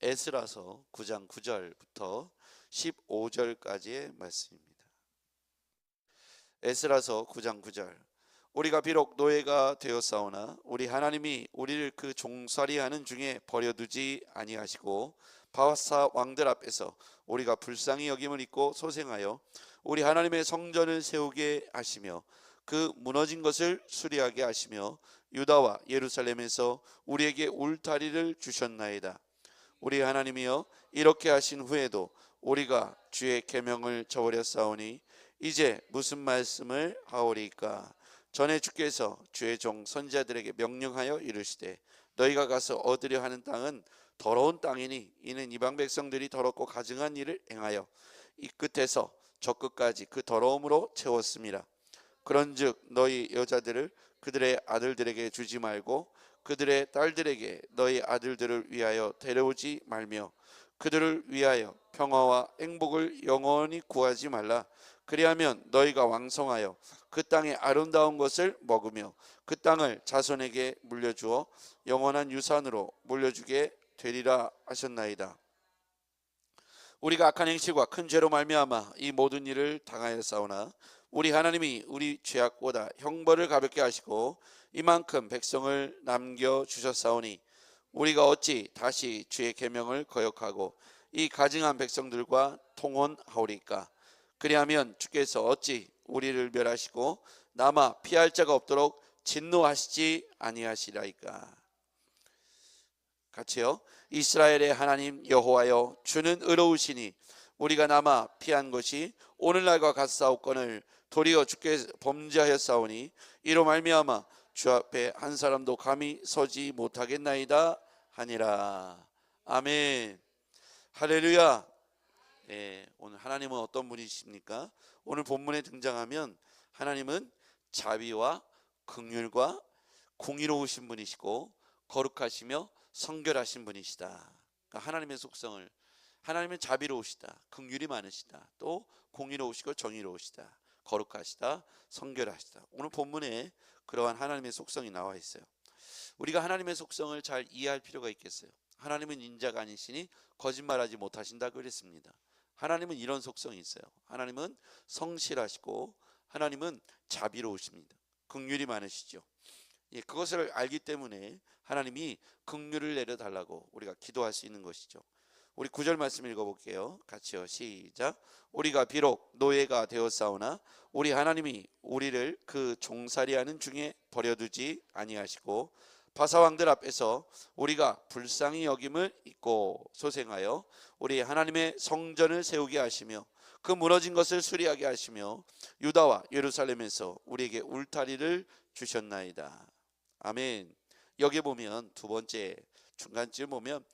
에스라서 9장 9절부터 15절까지의 말씀입니다. 에스라서 9장 9절. 우리가 비록 노예가 되었사오나 우리 하나님이 우리를 그 종살이하는 중에 버려두지 아니하시고 바사 왕들 앞에서 우리가 불쌍히 여김을 입고 소생하여 우리 하나님의 성전을 세우게 하시며 그 무너진 것을 수리하게 하시며 유다와 예루살렘에서 우리에게 울타리를 주셨나이다. 우리 하나님이여, 이렇게 하신 후에도 우리가 주의 계명을 저버렸사오니 이제 무슨 말씀을 하오리까? 전에 주께서 주의 종 선지자들에게 명령하여 이르시되 너희가 가서 얻으려 하는 땅은 더러운 땅이니 이는 이방 백성들이 더럽고 가증한 일을 행하여 이 끝에서 저 끝까지 그 더러움으로 채웠습니다. 그런즉 너희 여자들을 그들의 아들들에게 주지 말고 그들의 딸들에게 너희 아들들을 위하여 데려오지 말며 그들을 위하여 평화와 행복을 영원히 구하지 말라. 그리하면 너희가 왕성하여 그 땅의 아름다운 것을 먹으며 그 땅을 자손에게 물려주어 영원한 유산으로 물려주게 되리라 하셨나이다. 우리가 악한 행실과 큰 죄로 말미암아 이 모든 일을 당하였사오나 우리 하나님이 우리 죄악보다 형벌을 가볍게 하시고 이만큼 백성을 남겨주셨사오니 우리가 어찌 다시 주의 계명을 거역하고 이 가증한 백성들과 통혼하오리까? 그리하면 주께서 어찌 우리를 멸하시고 남아 피할 자가 없도록 진노하시지 아니하시라이까? 같이요. 이스라엘의 하나님 여호와여, 주는 의로우시니 우리가 남아 피한 것이 오늘날과 같사옵거늘 도리어 주께 범죄하였사오니 이로 말미암아 주 앞에 한 사람도 감히 서지 못하겠나이다 하니라. 아멘. 할렐루야. 네, 오늘 하나님은 어떤 분이십니까? 오늘 본문에 등장하면 하나님은 자비와 긍휼과 공의로우신 분이시고 거룩하시며 성결하신 분이시다. 그러니까 하나님의 속성을, 하나님은 자비로우시다, 긍휼이 많으시다, 또 공의로우시고 정의로우시다, 거룩하시다, 성결하시다. 오늘 본문에 그러한 하나님의 속성이 나와 있어요. 우리가 하나님의 속성을 잘 이해할 필요가 있겠어요. 하나님은 인자가 아니시니 거짓말하지 못하신다고 그랬습니다. 하나님은 이런 속성이 있어요. 하나님은 성실하시고 하나님은 자비로우십니다. 긍휼이 많으시죠. 예, 그것을 알기 때문에 하나님이 긍휼을 내려달라고 우리가 기도할 수 있는 것이죠. 우리 9절 말씀 읽어볼게요. 같이요. 시작. 우리가 비록 노예가 되었사오나 우리 하나님이 우리를 그 종살이하는 중에 버려두지 아니하시고 바사왕들 앞에서 우리가 불쌍히 여김을 입고 소생하여 우리 하나님의 성전을 세우게 하시며 그 무너진 것을 수리하게 하시며 유다와 예루살렘에서 우리에게 울타리를 주셨나이다. 아멘. 여기 보면 두 번째 중간쯤 보면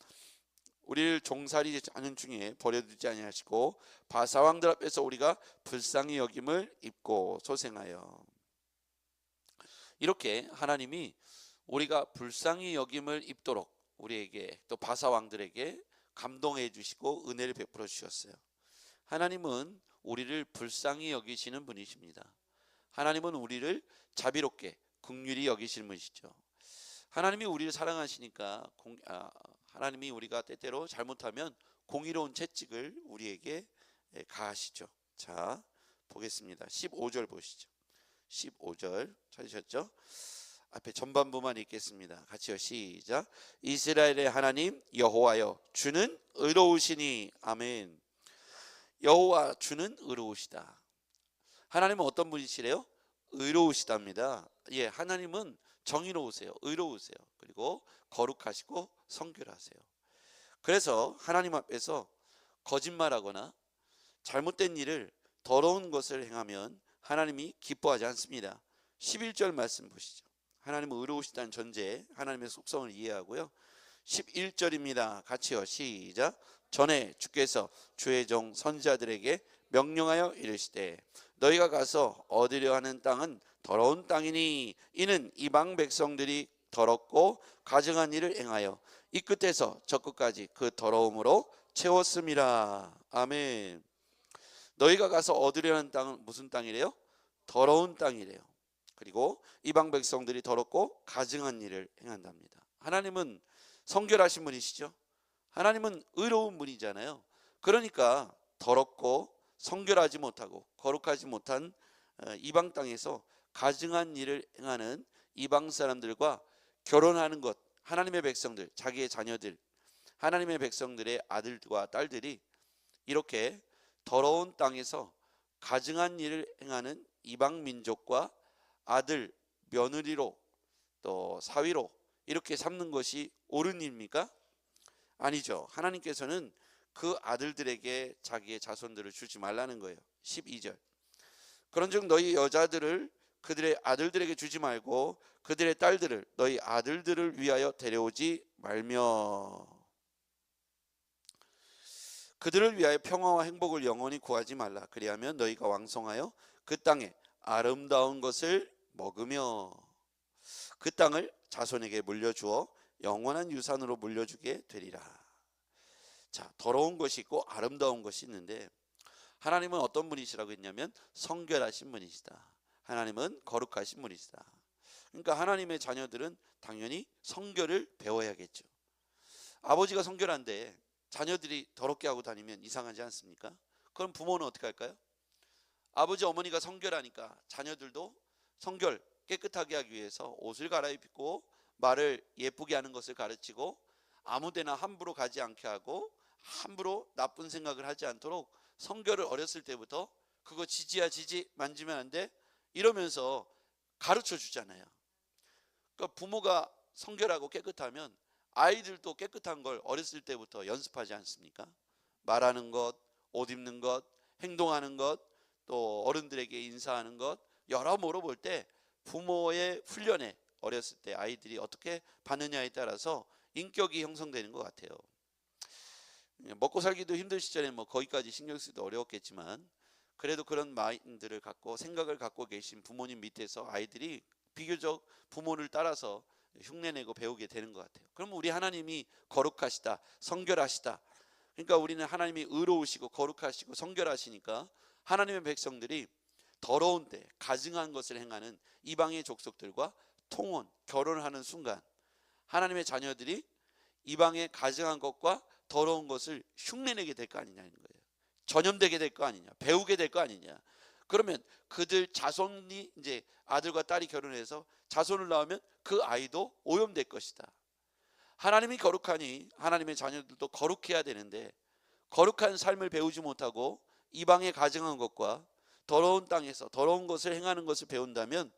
우리를 종살이 하는 중에 버려두지 아니하시고 바사왕들 앞에서 우리가 불쌍히 여김을 입고 소생하여, 이렇게 하나님이 우리가 불쌍히 여김을 입도록 우리에게 또 바사왕들에게 감동해 주시고 은혜를 베풀어 주셨어요. 하나님은 우리를 불쌍히 여기시는 분이십니다. 하나님은 우리를 자비롭게 긍휼히 여기시는 분이시죠. 하나님이 우리를 사랑하시니까 하나님이 우리가 때때로 잘못하면 공의로운 채찍을 우리에게 가하시죠. 자, 보겠습니다. 15절 보시죠. 15절 찾으셨죠? 앞에 전반부만 읽겠습니다. 같이요. 시작. 이스라엘의 하나님 여호와여, 주는 의로우시니. 아멘. 여호와 주는 의로우시다. 하나님은 어떤 분이시래요? 의로우시답니다. 예, 하나님은 정의로우세요. 의로우세요. 그리고 거룩하시고 성결하세요. 그래서 하나님 앞에서 거짓말하거나 잘못된 일을, 더러운 것을 행하면 하나님이 기뻐하지 않습니다. 11절 말씀 보시죠. 하나님은 의로우시다는 전제에 하나님의 속성을 이해하고요. 11절입니다. 같이요. 시작. 전에 주께서 주의 종 선지자들에게 명령하여 이르시되 너희가 가서 얻으려 하는 땅은 더러운 땅이니 이는 이방 백성들이 더럽고 가증한 일을 행하여 이 끝에서 저 끝까지 그 더러움으로 채웠음이라. 아멘. 너희가 가서 얻으려 하는 땅은 무슨 땅이래요? 더러운 땅이래요. 그리고 이방 백성들이 더럽고 가증한 일을 행한답니다. 하나님은 성결하신 분이시죠. 하나님은 의로운 분이잖아요. 그러니까 더럽고 성결하지 못하고 거룩하지 못한 이방 땅에서 가증한 일을 행하는 이방 사람들과 결혼하는 것, 하나님의 백성들, 자기의 자녀들, 하나님의 백성들의 아들과 딸들이 이렇게 더러운 땅에서 가증한 일을 행하는 이방 민족과 아들, 며느리로 또 사위로 이렇게 삼는 것이 옳은 일입니까? 아니죠. 하나님께서는 그 아들들에게 자기의 자손들을 주지 말라는 거예요. 12절. 그런즉 너희 여자들을 그들의 아들들에게 주지 말고 그들의 딸들을 너희 아들들을 위하여 데려오지 말며 그들을 위하여 평화와 행복을 영원히 구하지 말라. 그리하면 너희가 왕성하여 그 땅에 아름다운 것을 먹으며 그 땅을 자손에게 물려주어 영원한 유산으로 물려주게 되리라. 자, 더러운 것이 있고 아름다운 것이 있는데 하나님은 어떤 분이시라고 했냐면 성결하신 분이시다. 하나님은 거룩하신 분이시다. 그러니까 하나님의 자녀들은 당연히 성결을 배워야겠죠. 아버지가 성결한데 자녀들이 더럽게 하고 다니면 이상하지 않습니까? 그럼 부모는 어떻게 할까요? 아버지 어머니가 성결하니까 자녀들도 성결 깨끗하게 하기 위해서 옷을 갈아입고 말을 예쁘게 하는 것을 가르치고 아무데나 함부로 가지 않게 하고 함부로 나쁜 생각을 하지 않도록 성결을 어렸을 때부터 그거 지지야 지지 만지면 안 돼 이러면서 가르쳐 주잖아요. 그러니까 부모가 성결하고 깨끗하면 아이들도 깨끗한 걸 어렸을 때부터 연습하지 않습니까? 말하는 것, 옷 입는 것, 행동하는 것, 또 어른들에게 인사하는 것 여러모로 볼 때 부모의 훈련에 어렸을 때 아이들이 어떻게 받느냐에 따라서 인격이 형성되는 것 같아요. 먹고 살기도 힘든 시절에 뭐 거기까지 신경 쓰기도 어려웠겠지만 그래도 그런 마인드를 갖고 생각을 갖고 계신 부모님 밑에서 아이들이 비교적 부모를 따라서 흉내내고 배우게 되는 것 같아요. 그럼 우리 하나님이 거룩하시다, 성결하시다. 그러니까 우리는 하나님이 의로우시고 거룩하시고 성결하시니까 하나님의 백성들이 더러운데 가증한 것을 행하는 이방의 족속들과 통혼, 결혼을 하는 순간 하나님의 자녀들이 이방의 가증한 것과 더러운 것을 흉내내게 될 거 아니냐는 거예요. 전염되게 될 거 아니냐, 배우게 될 거 아니냐. 그러면 그들 자손이 이제 아들과 딸이 결혼해서 자손을 낳으면 그 아이도 오염될 것이다. 하나님이 거룩하니 하나님의 자녀들도 거룩해야 되는데 거룩한 삶을 배우지 못하고 이방에 가증한 것과 더러운 땅에서 더러운 것을 행하는 것을 배운다면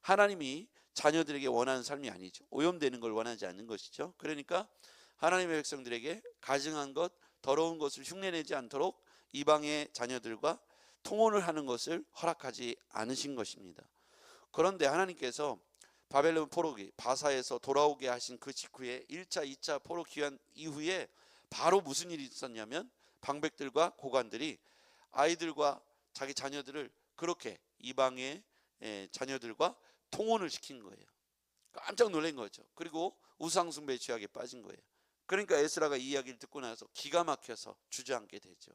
하나님이 자녀들에게 원하는 삶이 아니죠. 오염되는 걸 원하지 않는 것이죠. 그러니까 하나님의 백성들에게 가증한 것, 더러운 것을 흉내내지 않도록 이방의 자녀들과 통혼을 하는 것을 허락하지 않으신 것입니다. 그런데 하나님께서 바벨론 포로기 바사에서 돌아오게 하신 그 직후에 1차, 2차 포로 귀환 이후에 바로 무슨 일이 있었냐면 방백들과 고관들이 아이들과 자기 자녀들을 그렇게 이방의 자녀들과 통혼을 시킨 거예요. 깜짝 놀란 거죠. 그리고 우상숭배에 취하게 빠진 거예요. 그러니까 에스라가 이 이야기를 듣고 나서 기가 막혀서 주저앉게 되죠.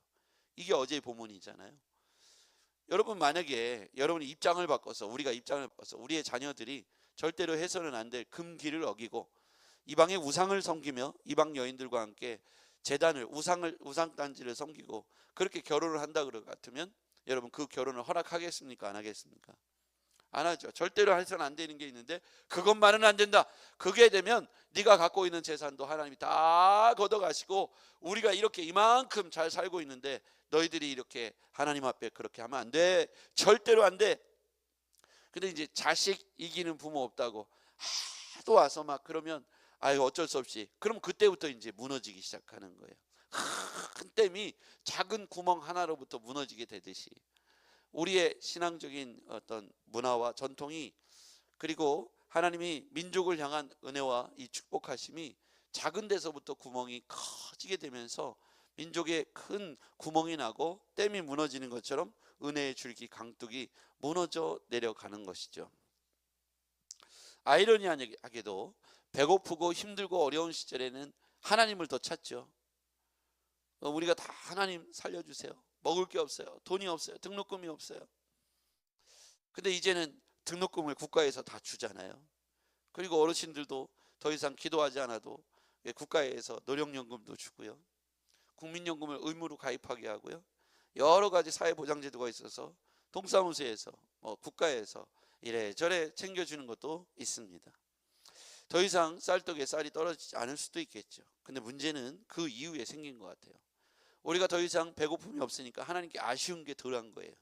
이게 어제의 본문이잖아요. 여러분 만약에 여러분이 입장을 바꿔서 우리가 입장을 바꿔서 우리의 자녀들이 절대로 해서는 안 될 금기를 어기고 이방의 우상을 섬기며 이방 여인들과 함께 제단을 우상단지를 섬기고 그렇게 결혼을 한다 그럴 것 같으면 여러분 그 결혼을 허락하겠습니까? 안 하겠습니까? 안 하죠. 절대로 해서는 안 되는 게 있는데 그것만은 안 된다. 그게 되면 네가 갖고 있는 재산도 하나님이 다 걷어가시고 우리가 이렇게 이만큼 잘 살고 있는데 너희들이 이렇게 하나님 앞에 그렇게 하면 안 돼. 절대로 안 돼. 근데 이제 자식 이기는 부모 없다고 하도 와서 막 그러면 아유 어쩔 수 없이 그럼 그때부터 이제 무너지기 시작하는 거예요. 큰 댐이 작은 구멍 하나로부터 무너지게 되듯이 우리의 신앙적인 어떤 문화와 전통이 그리고 하나님이 민족을 향한 은혜와 이 축복하심이 작은 데서부터 구멍이 커지게 되면서 민족에 큰 구멍이 나고 댐이 무너지는 것처럼 은혜의 줄기 강둑이 무너져 내려가는 것이죠. 아이러니하게도 배고프고 힘들고 어려운 시절에는 하나님을 더 찾죠. 우리가 다 하나님 살려주세요. 먹을 게 없어요. 돈이 없어요. 등록금이 없어요. 근데 이제는 등록금을 국가에서 다 주잖아요. 그리고 어르신들도 더 이상 기도하지 않아도 국가에서 노령연금도 주고요, 국민연금을 의무로 가입하게 하고요, 여러 가지 사회보장제도가 있어서 동사무소에서 국가에서 이래저래 챙겨주는 것도 있습니다. 더 이상 쌀떡에 쌀이 떨어지지 않을 수도 있겠죠. 근데 문제는 그 이후에 생긴 것 같아요. 우리가 더 이상 배고픔이 없으니까 하나님께 아쉬운 게 덜한 거예요.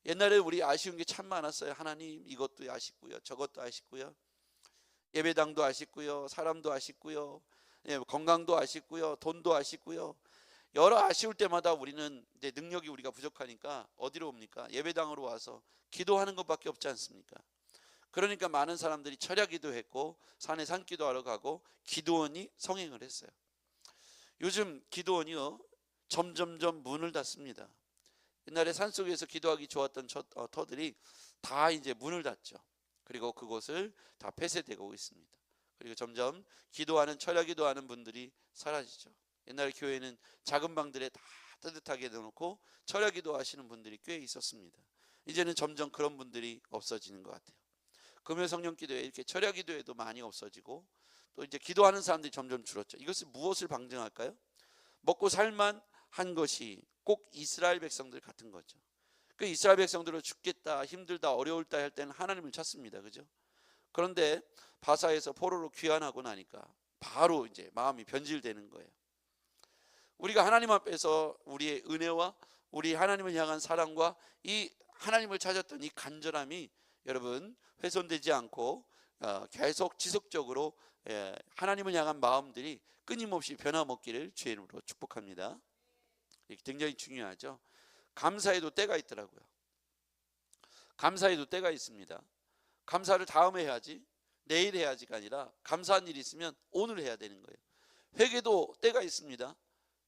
옛날에 우리 아쉬운 게 참 많았어요. 하나님 이것도 아쉽고요, 저것도 아쉽고요, 예배당도 아쉽고요, 사람도 아쉽고요, 건강도 아쉽고요, 돈도 아쉽고요. 여러 아쉬울 때마다 우리는 이제 능력이 우리가 부족하니까 어디로 옵니까? 예배당으로 와서 기도하는 것밖에 없지 않습니까? 그러니까 많은 사람들이 철야 기도했고 산에 산기도하러 가고 기도원이 성행을 했어요. 요즘 기도원이요 점점점 문을 닫습니다. 옛날에 산속에서 기도하기 좋았던 터들이 다 이제 문을 닫죠. 그리고 그곳을 다 폐쇄되고 있습니다. 그리고 점점 기도하는 철야 기도하는 분들이 사라지죠. 옛날 교회는 작은 방들에 다 따뜻하게 넣어놓고 철야 기도하시는 분들이 꽤 있었습니다. 이제는 점점 그런 분들이 없어지는 것 같아요. 금요 성령 기도에 이렇게 철야 기도에도 많이 없어지고 또 이제 기도하는 사람들이 점점 줄었죠. 이것은 무엇을 방증할까요? 먹고 살만 한 것이 꼭 이스라엘 백성들 같은 거죠. 그 이스라엘 백성들은 죽겠다, 힘들다, 어려울다 할 때는 하나님을 찾습니다. 그죠? 그런데 바사에서 포로로 귀환하고 나니까 바로 이제 마음이 변질되는 거예요. 우리가 하나님 앞에서 우리의 은혜와 우리 하나님을 향한 사랑과 이 하나님을 찾았던 이 간절함이 여러분 훼손되지 않고 계속 지속적으로 하나님을 향한 마음들이 끊임없이 변함없기를 주의 이름으로 축복합니다. 이게 굉장히 중요하죠. 감사에도 때가 있더라고요. 감사에도 때가 있습니다. 감사를 다음에 해야지, 내일 해야지가 아니라 감사한 일이 있으면 오늘 해야 되는 거예요. 회개도 때가 있습니다.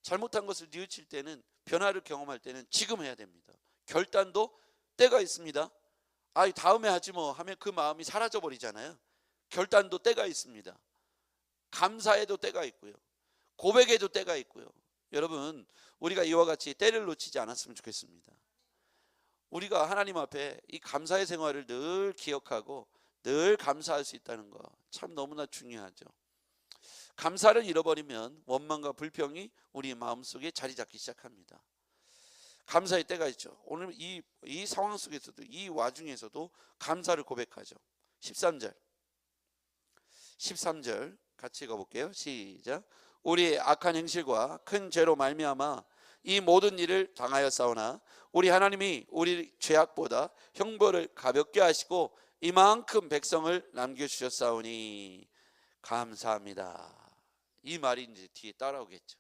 잘못한 것을 뉘우칠 때는, 변화를 경험할 때는 지금 해야 됩니다. 결단도 때가 있습니다. 다음에 하지 뭐 하면 그 마음이 사라져 버리잖아요. 결단도 때가 있습니다. 감사에도 때가 있고요, 고백에도 때가 있고요. 여러분 우리가 이와 같이 때를 놓치지 않았으면 좋겠습니다. 우리가 하나님 앞에 이 감사의 생활을 늘 기억하고 늘 감사할 수 있다는 거 참 너무나 중요하죠. 감사를 잃어버리면 원망과 불평이 우리 마음속에 자리 잡기 시작합니다. 감사의 때가 있죠. 오늘 이 상황 속에서도, 이 와중에서도 감사를 고백하죠. 13절 같이 읽어볼게요. 시작. 우리의 악한 행실과 큰 죄로 말미암아 이 모든 일을 당하였사오나 우리 하나님이 우리 죄악보다 형벌을 가볍게 하시고 이만큼 백성을 남겨주셨사오니 감사합니다. 이 말이 이제 뒤에 따라오겠죠.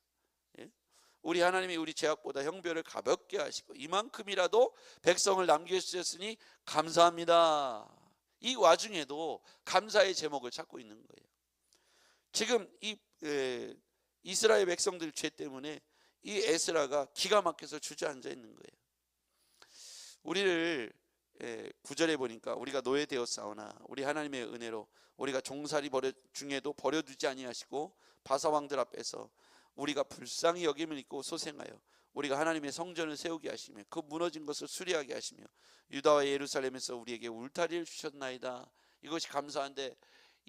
우리 하나님이 우리 죄악보다 형벌을 가볍게 하시고 이만큼이라도 백성을 남겨주셨으니 감사합니다. 이 와중에도 감사의 제목을 찾고 있는 거예요. 지금 이 이스라엘 백성들 죄 때문에 이 에스라가 기가 막혀서 주저앉아 있는 거예요. 우리를 9절에 보니까 우리가 노예되었사오나 우리 하나님의 은혜로 우리가 종살이 중에도 버려두지 아니하시고 바사왕들 앞에서 우리가 불쌍히 여김을 입고 소생하여 우리가 하나님의 성전을 세우게 하시며 그 무너진 것을 수리하게 하시며 유다와 예루살렘에서 우리에게 울타리를 주셨나이다. 이것이 감사한데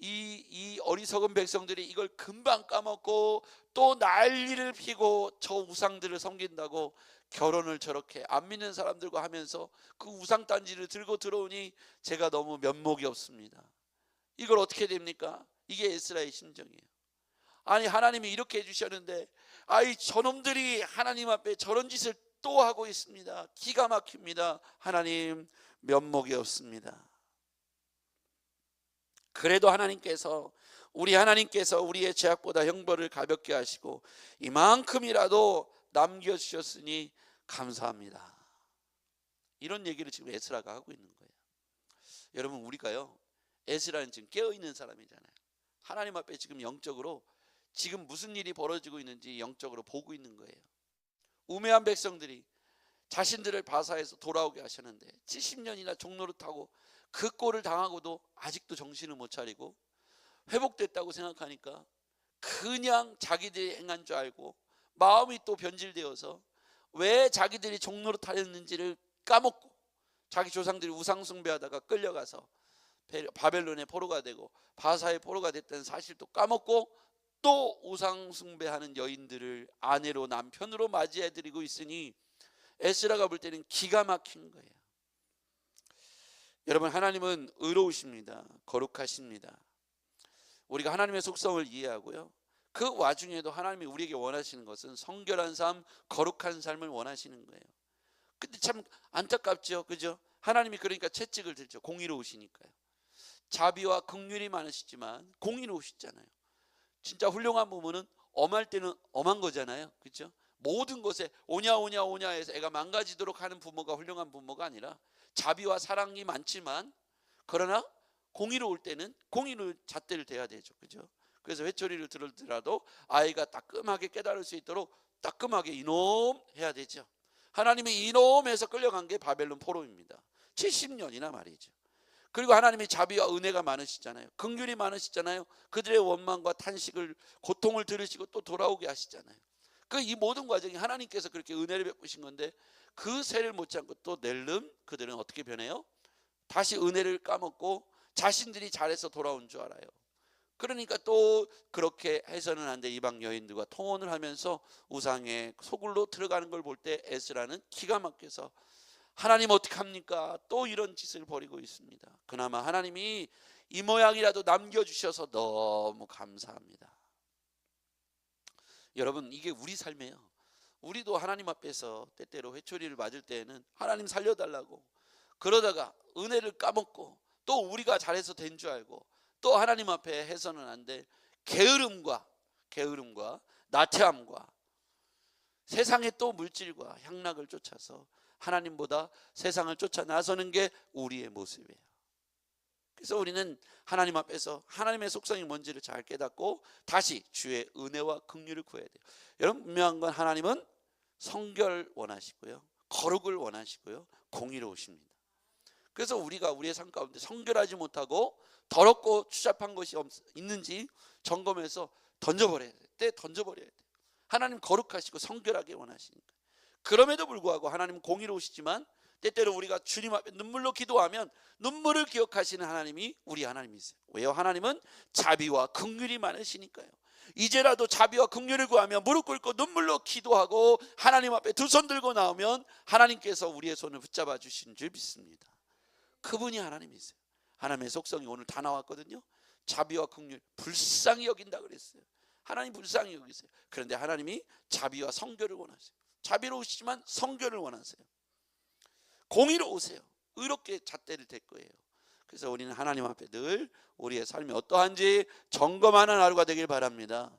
이 어리석은 백성들이 이걸 금방 까먹고 또 난리를 피고 저 우상들을 섬긴다고 결혼을 저렇게 안 믿는 사람들과 하면서 그 우상 단지를 들고 들어오니 제가 너무 면목이 없습니다. 이걸 어떻게 됩니까? 이게 에스라의 심정이에요. 아니 하나님이 이렇게 해주셨는데 저놈들이 하나님 앞에 저런 짓을 또 하고 있습니다. 기가 막힙니다. 하나님 면목이 없습니다. 그래도 우리 하나님께서 우리의 죄악보다 형벌을 가볍게 하시고 이만큼이라도 남겨주셨으니 감사합니다. 이런 얘기를 지금 에스라가 하고 있는 거예요. 여러분 우리가요, 에스라는 지금 깨어있는 사람이잖아요. 하나님 앞에 지금 영적으로 지금 무슨 일이 벌어지고 있는지 영적으로 보고 있는 거예요. 우매한 백성들이 자신들을 바사에서 돌아오게 하셨는데 70년이나 종노릇하고 그 꼴을 당하고도 아직도 정신을 못 차리고 회복됐다고 생각하니까 그냥 자기들이 행한 줄 알고 마음이 또 변질되어서 왜 자기들이 종노릇하였는지를 까먹고 자기 조상들이 우상 숭배하다가 끌려가서 바벨론의 포로가 되고 바사의 포로가 됐다는 사실도 까먹고 또 우상 숭배하는 여인들을 아내로 남편으로 맞이해드리고 있으니 에스라가 볼 때는 기가 막힌 거예요. 여러분, 하나님은 의로우십니다. 거룩하십니다. 우리가 하나님의 속성을 이해하고요, 그 와중에도 하나님이 우리에게 원하시는 것은 성결한 삶, 거룩한 삶을 원하시는 거예요. 근데 참 안타깝죠, 그죠? 하나님이 그러니까 채찍을 들죠. 공의로우시니까요. 자비와 긍휼이 많으시지만 공의로우시잖아요. 진짜 훌륭한 부모는 엄할 때는 엄한 거잖아요, 그죠? 모든 것에 오냐 해서 애가 망가지도록 하는 부모가 훌륭한 부모가 아니라, 자비와 사랑이 많지만 그러나 공의로울 때는 공의로 잣대를 대야 되죠, 그죠? 그래서 회초리를 들더라도 아이가 따끔하게 깨달을 수 있도록 따끔하게 이놈 해야 되죠. 하나님이 이놈에서 끌려간 게 바벨론 포로입니다. 70년이나 말이죠. 그리고 하나님이 자비와 은혜가 많으시잖아요. 긍휼이 많으시잖아요. 그들의 원망과 탄식을, 고통을 들으시고 또 돌아오게 하시잖아요. 그 이 모든 과정이 하나님께서 그렇게 은혜를 베푸신 건데, 그 세를 못지 않고 또 낼름 그들은 어떻게 변해요? 다시 은혜를 까먹고 자신들이 잘해서 돌아온 줄 알아요. 그러니까 또 그렇게 해서는 안 돼 이방 여인들과 통혼을 하면서 우상의 소굴로 들어가는 걸 볼 때 에스라는 기가 막혀서 하나님 어떡합니까? 또 이런 짓을 벌이고 있습니다. 그나마 하나님이 이 모양이라도 남겨주셔서 너무 감사합니다. 여러분, 이게 우리 삶이에요. 우리도 하나님 앞에서 때때로 회초리를 맞을 때에는 하나님 살려달라고 그러다가 은혜를 까먹고 또 우리가 잘해서 된 줄 알고 또 하나님 앞에 해서는 안 돼 게으름과 나태함과 세상의 또 물질과 향락을 쫓아서 하나님보다 세상을 쫓아 나서는 게 우리의 모습이에요. 그래서 우리는 하나님 앞에서 하나님의 속성이 뭔지를 잘 깨닫고 다시 주의 은혜와 긍휼을 구해야 돼요. 여러분, 분명한 건 하나님은 성결 원하시고요, 거룩을 원하시고요, 공의로우십니다. 그래서 우리가 우리의 삶 가운데 성결하지 못하고 더럽고 추잡한 것이 있는지 점검해서 던져버려야 돼. 던져버려야 돼. 하나님 거룩하시고 성결하게 원하시니까. 그럼에도 불구하고 하나님은 공의로우시지만 때때로 우리가 주님 앞에 눈물로 기도하면 눈물을 기억하시는 하나님이 우리 하나님이세요. 왜요? 하나님은 자비와 긍휼이 많으시니까요. 이제라도 자비와 긍휼을 구하며 무릎 꿇고 눈물로 기도하고 하나님 앞에 두 손 들고 나오면 하나님께서 우리의 손을 붙잡아 주신 줄 믿습니다. 그분이 하나님이세요. 하나님의 속성이 오늘 다 나왔거든요. 자비와 긍휼, 불쌍히 여긴다 그랬어요. 하나님 불쌍히 여기세요. 그런데 하나님이 자비와 성결을 원하세요. 자비로우시지만 성결을 원하세요. 공의로우세요. 의롭게 잣대를 댈 거예요. 그래서 우리는 하나님 앞에 늘 우리의 삶이 어떠한지 점검하는 하루가 되길 바랍니다.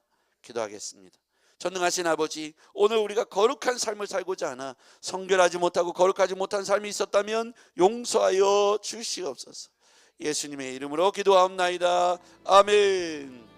기도하겠습니다. 전능하신 아버지, 오늘 우리가 거룩한 삶을 살고자 하나 성결하지 못하고 거룩하지 못한 삶이 있었다면 용서하여 주시옵소서. 예수님의 이름으로 기도하옵나이다. 아멘.